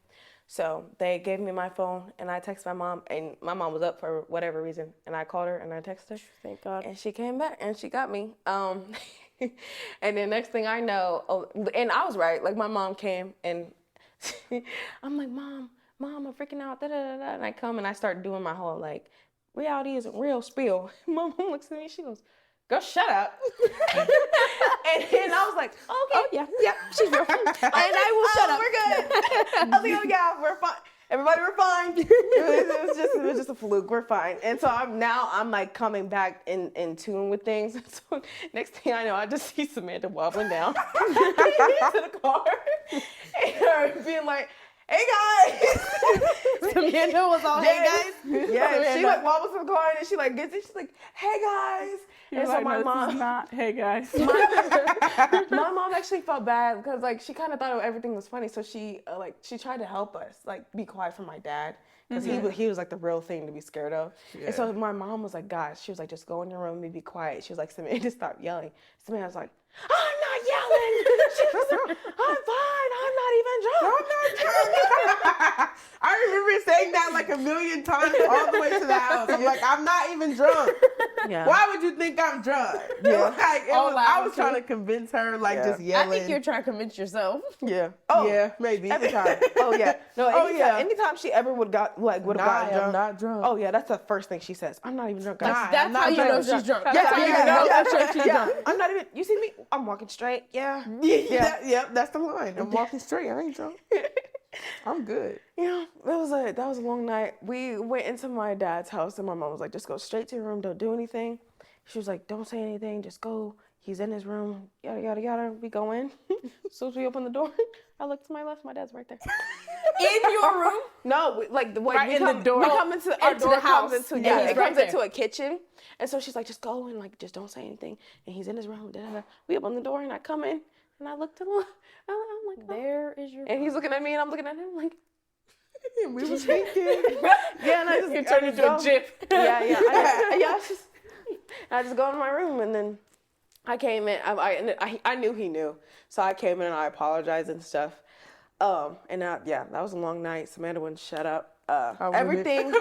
so they gave me my phone, and I texted my mom, and my mom was up for whatever reason, and I called her and I texted her. Thank God. And she came back and she got me. And then next thing I know, and I was right. Like my mom came and I'm like, Mom, I'm freaking out. And I come and I start doing my whole like reality isn't real spiel. My mom looks at me. She goes, girl, shut up. and I was like, okay. Oh, yeah, she's real. And I will shut up. We're good. I was like, oh, yeah, we're fine. Everybody, we're fine. It was just a fluke. We're fine. And so I'm like coming back in tune with things. So next thing I know, I just see Samanda wobbling down to the car and her being like, hey guys. Samanda was all, hey guys. Yeah, she like wobbles to the car and then she like gets it. She's like, hey guys. You're and like, so my no, mom, this is not, hey guys. my mom actually felt bad because like she kind of thought everything was funny, so she tried to help us like be quiet from my dad because he was like the real thing to be scared of. And so my mom was like, guys, she was like, just go in your room and be quiet. She was like, Samanda, stop yelling. Samanda was like, I'm not yelling. I'm fine. I'm not even drunk. I'm not drunk. I remember saying that like a million times all the way to the house. I'm like, I'm not even drunk. Yeah. Why would you think I'm drunk? Yeah. Like, All I loud, was trying to convince her, like, Yeah. just I yelling. think you're trying to convince yourself. Yeah. Oh, Yeah, maybe. every time. Oh yeah. No. Oh, Anytime, yeah. anytime she ever would have gotten I'm drunk. not drunk. Oh yeah, that's the first thing she says. I'm not even drunk. Guys. Nah. That's I'm not how you know drunk. she's drunk. Yeah, That's how you yeah, know yeah, for sure she's yeah. drunk. I'm not even. You see me? I'm walking straight. Yeah. Yep, that's the line. I'm walking straight. I ain't drunk. I'm good. Yeah, that was a long night. We went into my dad's house and my mom was like, just go straight to your room, don't do anything. She was like, don't say anything, just go. He's in his room, yada, yada, yada. We go in. As soon as we open the door, I look to my left, my dad's right there. In your room? No, like the way Right we in come, the door. we come into our Into door the house. comes into Yeah, it he's comes right into a kitchen. And so she's like, just go and like just don't say anything. And he's in his room. Da, da, da. We open the door and I come in and I look to the left. I'm like, oh. There is your And he's looking at me and I'm looking at him like, We was thinking. yeah, and I just You turned into a GIF. Yeah. I just go in my room and then I came in. I knew he knew, so I came in and I apologized and stuff. And that was a long night. Samanda wouldn't shut up. Everything.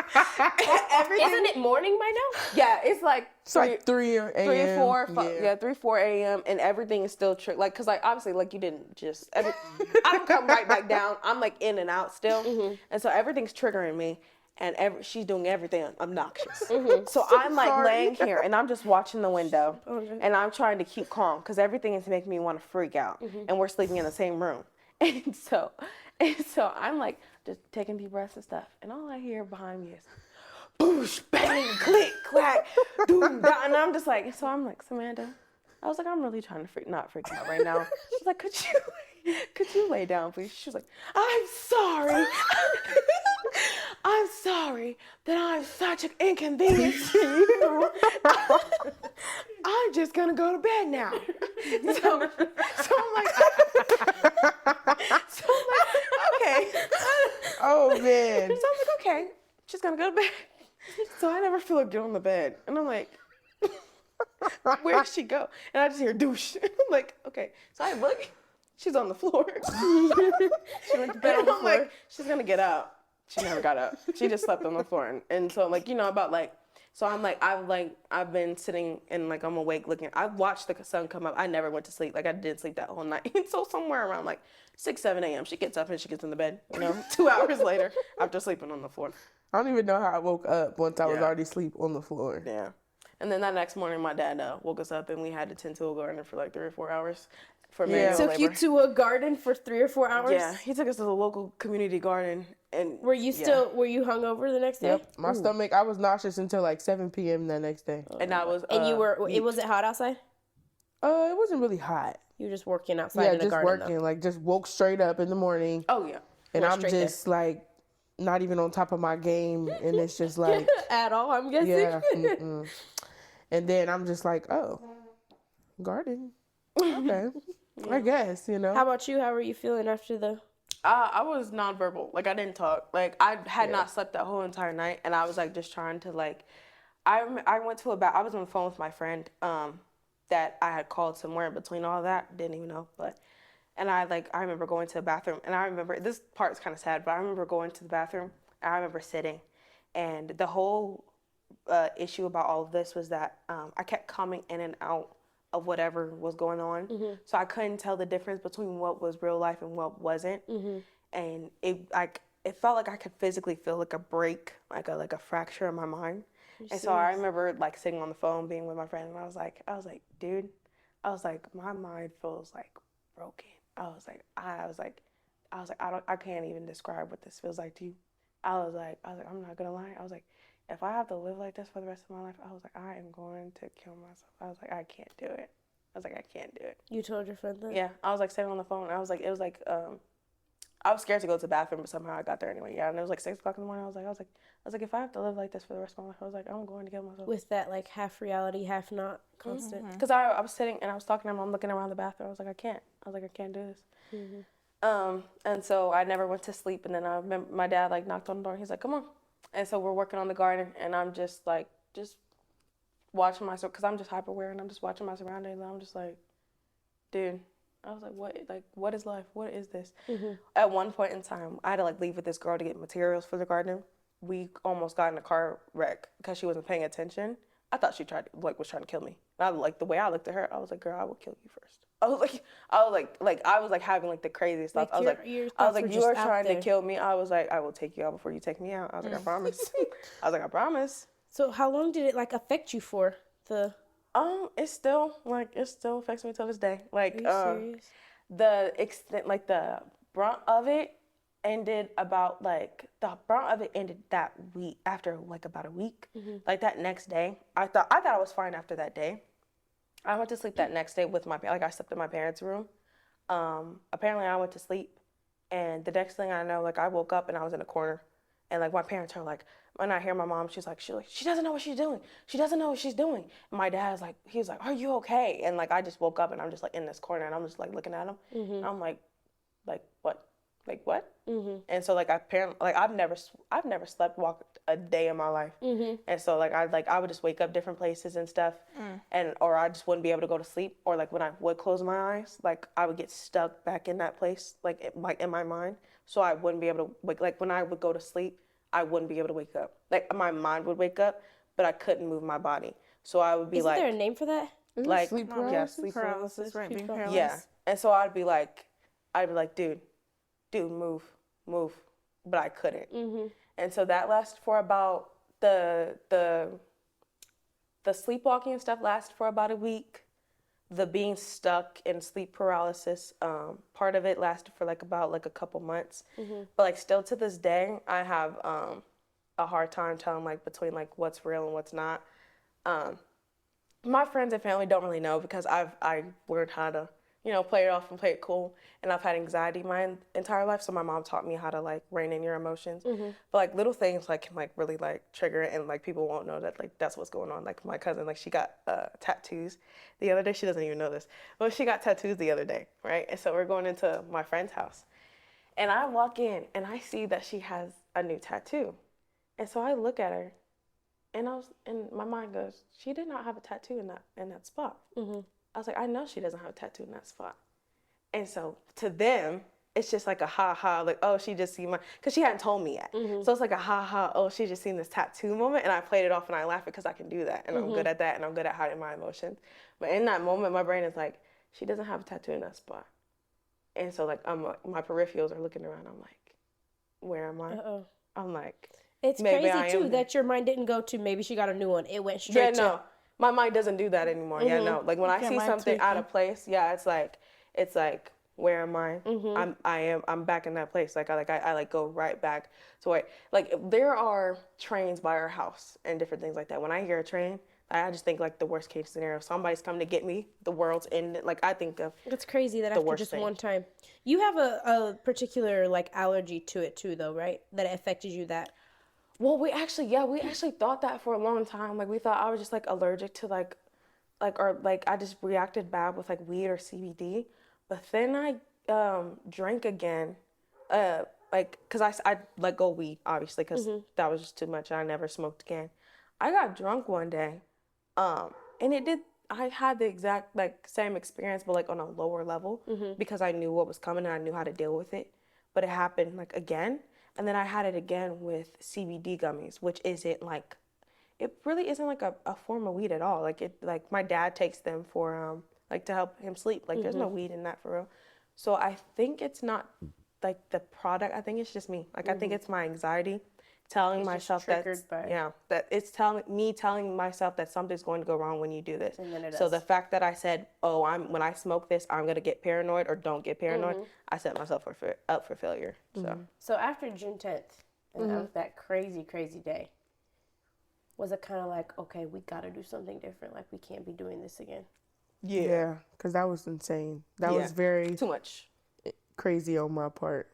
Isn't it morning by now? Yeah, it's like It's like 3 a.m. 3 or 4, Yeah. 3, 4 a.m. and everything is still like, cause like obviously like you didn't just, I don't come right back down. I'm like in and out still, and so everything's triggering me, and she's doing everything obnoxious. So I'm like sorry. laying here and I'm just watching the window, and I'm trying to keep calm, cause everything is making me want to freak out, and we're sleeping in the same room, and so I'm like just taking deep breaths and stuff, and all I hear behind me is boosh, bang, click, clack, doom, da, and I'm just like, so I'm like, Samanda, I was like, I'm really trying to not freak out right now. She's like, could you lay down, please? She was like, I'm sorry. I'm sorry that I'm such an inconvenience to you. I'm just gonna go to bed now. So I'm like, okay. Oh man. So I'm like, okay, she's gonna go to bed. So I never feel like getting on the bed. And I'm like, where'd she go? And I just hear douche. And I'm like, okay. So I look, she's on the floor. She went to bed on And the I'm floor. like, she's gonna get up. She never got up. She just slept on the floor. And so like, about like, so I'm like, I've been sitting and like I'm awake looking. I watched the sun come up. I never went to sleep. Like I didn't sleep that whole night. And so somewhere around like 6, 7 a.m. she gets up and she gets in the bed, 2 hours later after sleeping on the floor. I don't even know how I woke up once I was Yeah. already asleep on the floor. Yeah. And then that next morning, my dad woke us up and we had to tend to a garden for like 3 or 4 hours for manual Took labor. you to a garden for 3 or 4 hours? Yeah, he took us to the local community garden. And Were you hungover the next day? Yep. My stomach, I was nauseous until like 7 p.m. the next day. And I was. And was it hot outside? It wasn't really hot. You were just working outside Yeah, in the just garden, working. Like just woke straight up in the morning. Oh yeah. And Went I'm straight there. just like not even on top of my game. And it's just like, though. At all, I'm guessing. yeah. Mm-mm. And then I'm just like, oh, garden. Okay. I guess, How about you? How were you feeling after the... I was nonverbal. Like I didn't talk. Like I had not slept that whole entire night, and I was like just trying to like. I went to I was on the phone with my friend that I had called somewhere in between all that. Didn't even know, and I remember going to the bathroom, and I remember this part's kind of sad, but I remember going to the bathroom, and I remember sitting, and the whole issue about all of this was that I kept coming in and out of whatever was going on. So I couldn't tell the difference between what was real life and what wasn't. And it felt like I could physically feel like a break, like a fracture in my mind. And so I remember like sitting on the phone being with my friend, and I was like, dude, my mind feels like broken. I can't even describe what this feels like to you. I was like, I'm not gonna lie. I was like, if I have to live like this for the rest of my life, I was like, I am going to kill myself. I was like, I can't do it. I can't do it. You told your friend that? Yeah, I was like sitting on the phone. I was like, I was scared to go to the bathroom, but somehow I got there anyway. Yeah, and it was like 6 o'clock in the morning. I was like, if I have to live like this for the rest of my life, I was like, I'm going to kill myself. With that like half reality, half not constant. Because I was sitting and I was talking to him. I'm looking around the bathroom. I was like, I can't do this. And so I never went to sleep. And then I remember my dad like knocked on the door. He's like, come on. And so we're working on the garden, and I'm just watching myself, because I'm just hyper aware, and I'm just watching my surroundings, and I'm just like, dude, I was like, what is life? What is this? At one point in time, I had to like leave with this girl to get materials for the garden. We almost got in a car wreck because she wasn't paying attention. I thought she was trying to kill me. And I like the way I looked at her, I was like, girl, I will kill you first. I was like having like the craziest thoughts. I was like, you are trying to kill me. I was like, I will take you out before you take me out. I was like, I promise. I was like, I promise. So how long did it like affect you for? It still affects me till this day. Like, Are you serious? the extent, like the brunt of it ended that week, after like about a week. Like that next day, I thought I was fine after that day. I went to sleep that next day with I slept in my parents' room. Apparently I went to sleep, and the next thing I know, like I woke up and I was in a corner, and like my parents are like, when I hear my mom, she's like, she doesn't know what she's doing. She doesn't know what she's doing. And my dad's like, he's like, are you okay? And like I just woke up and I'm just like in this corner and I'm just like looking at him. And I'm like what? Like what? And so like apparently like I've never walked a day in my life. And so like I would just wake up different places and stuff, and or I just wouldn't be able to go to sleep, or like when I would close my eyes, like I would get stuck back in that place, like in my mind. So I wouldn't be able to like when I would go to sleep, I wouldn't be able to wake up. Like my mind would wake up, but I couldn't move my body. So I would be Isn't there a name for that? like sleep paralysis? Yeah, sleep paralysis. Right, being paralyzed. Yeah. And so I'd be like, dude, move. But I couldn't. And so that lasted for about the sleepwalking and stuff lasted for about a week. The being stuck in sleep paralysis, part of it lasted for like about like a couple months. But like still to this day, I have a hard time telling like between like what's real and what's not. My friends and family don't really know because I learned how to, play it off and play it cool. And I've had anxiety my entire life, so my mom taught me how to like rein in your emotions. But like little things like can like really like trigger it, and like people won't know that like that's what's going on. Like my cousin, like she got tattoos the other day. She doesn't even know this, but she got tattoos the other day, right? And so we're going into my friend's house, and I walk in and I see that she has a new tattoo, and so I look at her, and my mind goes, she did not have a tattoo in that spot. I was like, I know she doesn't have a tattoo in that spot. And so to them, it's just like a ha-ha, like, oh, she just seen because she hadn't told me yet. So it's like a ha-ha, oh, she just seen this tattoo moment. And I played it off and I laughed because I can do that. And I'm good at that, and I'm good at hiding my emotions. But in that moment, my brain is like, she doesn't have a tattoo in that spot. And so like my peripherals are looking around. I'm like, where am I? I'm like, it's crazy too that your mind didn't go to maybe she got a new one. It went straight to. No. My mind doesn't do that anymore. Yeah, no. Like when I see something out of place, it's like, where am I? I'm back in that place. Like I like go right back to where, like there are trains by our house and different things like that. When I hear a train, I just think like the worst case scenario. If somebody's coming to get me, the world's ended. Like I think of. It's crazy that after just one time, you have a particular like allergy to it too, though, right? That it affected you that. Well, we actually thought that for a long time. Like we thought I was just like allergic to like I just reacted bad with like weed or CBD. But then I drank again, cause I let go weed obviously cause that was just too much. I never smoked again. I got drunk one day, and I had the exact like same experience, but like on a lower level because I knew what was coming and I knew how to deal with it. But it happened like again. And then I had it again with CBD gummies, which isn't like, it really isn't like a form of weed at all. Like my dad takes them for like to help him sleep. Like there's no weed in that for real. So I think it's not like the product. I think it's just me. Like I think it's my anxiety telling myself that it's telling myself that something's going to go wrong when you do this. And then it does. The fact that I said, when I smoke this, I'm gonna get paranoid or don't get paranoid, I set myself up for failure. So after June 10th, and that was that crazy day, was it kind of like, okay, we got to do something different. Like we can't be doing this again. Yeah, because that was insane. That was very too much, crazy on my part.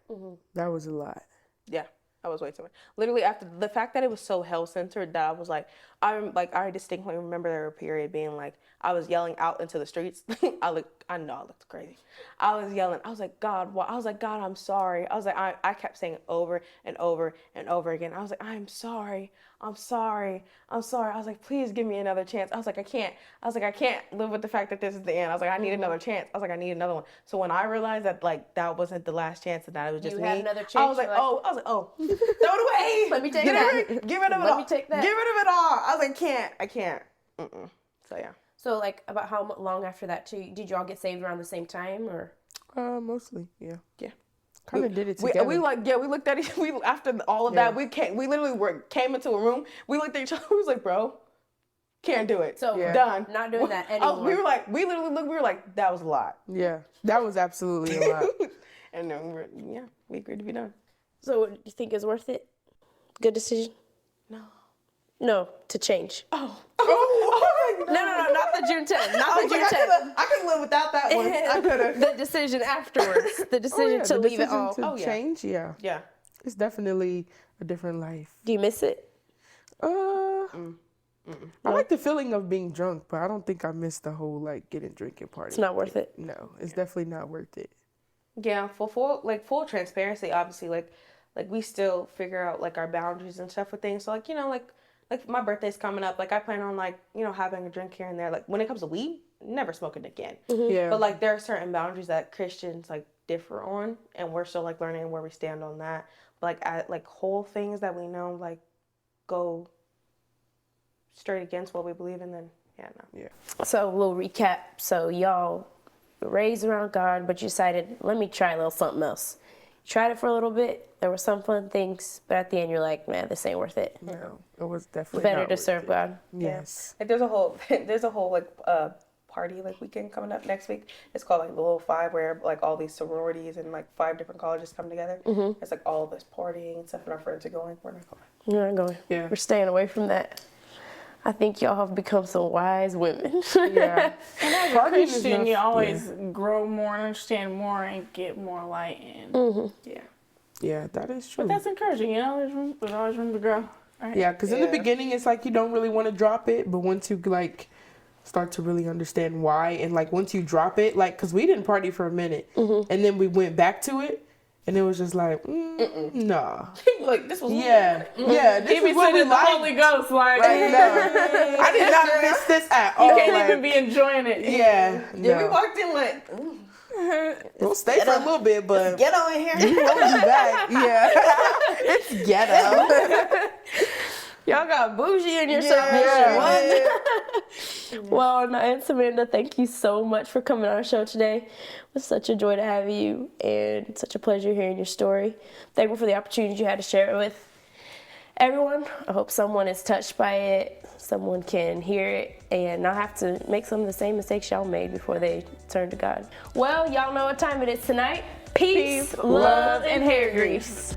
That was a lot. Yeah. That was way too much. Literally after the fact that it was so hell-centered that I was like, I distinctly remember there a period being like, I was yelling out into the streets. I I know I looked crazy. I was yelling. I was like, God, what? I was like, God, I'm sorry. I was like, I kept saying it over and over and over again. I was like, I'm sorry. I'm sorry. I'm sorry. I was like, please give me another chance. I was like, I can't. I was like, I can't live with the fact that this is the end. I was like, I need another chance. I was like, I need another one. So when I realized that like that wasn't the last chance and that it was just You me, had another chance, I was like, you're like, oh, throw it away. Let me take Get that. rid, get rid of it Let all. me take that. Get rid of it all. I was like, I can't. So yeah. So like about how long after that too? Did you all get saved around the same time or? Mostly, yeah. Yeah. Kind of did it together. We looked at each. We after all of that, we literally came into a room. We looked at each other. We was like, bro, can't do it. So done. Not doing that anymore. We were like, we literally looked. We were like, that was a lot. Yeah, that was absolutely a lot. And then we agreed to be done. So what do you think is worth it? Good decision? No, to change. Oh. No, not the June 10th. Not the June 10th. I could live without that one. I could have. The decision afterwards. The decision to leave it all. To change, yeah. Yeah. It's definitely a different life. Do you miss it? I like the feeling of being drunk, but I don't think I miss the whole like getting drinking party. It's not worth it. No, it's definitely not worth it. Yeah, for full transparency, obviously, like we still figure out like our boundaries and stuff with things. So like like my birthday's coming up. Like I plan on like having a drink here and there. Like when it comes to weed, never smoking again. Yeah. But like there are certain boundaries that Christians like differ on, and we're still like learning where we stand on that. But like whole things that we know like go straight against what we believe in, then yeah. So a little recap. So y'all were raised around God, but you decided, let me try a little something else. You tried it for a little bit. There were some fun things, but at the end you're like, man, this ain't worth it. No, it was definitely Better not to worth serve it. God. Yes. Like there's a whole like party like weekend coming up next week. It's called like the Little Five, where like all these sororities and like 5 different colleges come together. It's like all this partying and stuff, and our friends are going. We're not going. You're not going. Yeah. We're staying away from that. I think y'all have become some wise women. Yeah. And as a Christian, you always grow more and understand more and get more light. And Yeah, that is true. but that's encouraging, there's always room to grow. Right? Yeah, because in the beginning, it's like you don't really want to drop it, but once you like start to really understand why, and like once you drop it, like because we didn't party for a minute, and then we went back to it, and it was just like, nah. Like this was Yeah, this Even is what we the like. Holy Ghost, like, No, I did not miss this at all. you can't like, even be enjoying it. Yeah, Yeah, we no. walked in like, We'll stay for a little bit, but get on in here. we won't be back. Yeah, it's ghetto. Y'all got bougie in your salvation. What? Well, Anye'a and Samanda, thank you so much for coming on our show today. It was such a joy to have you and such a pleasure hearing your story. Thankful for the opportunity you had to share it with everyone. I hope someone is touched by it, someone can hear it and not have to make some of the same mistakes y'all made before they turn to God. Well, y'all know what time it is tonight. Peace, love, and hair grease.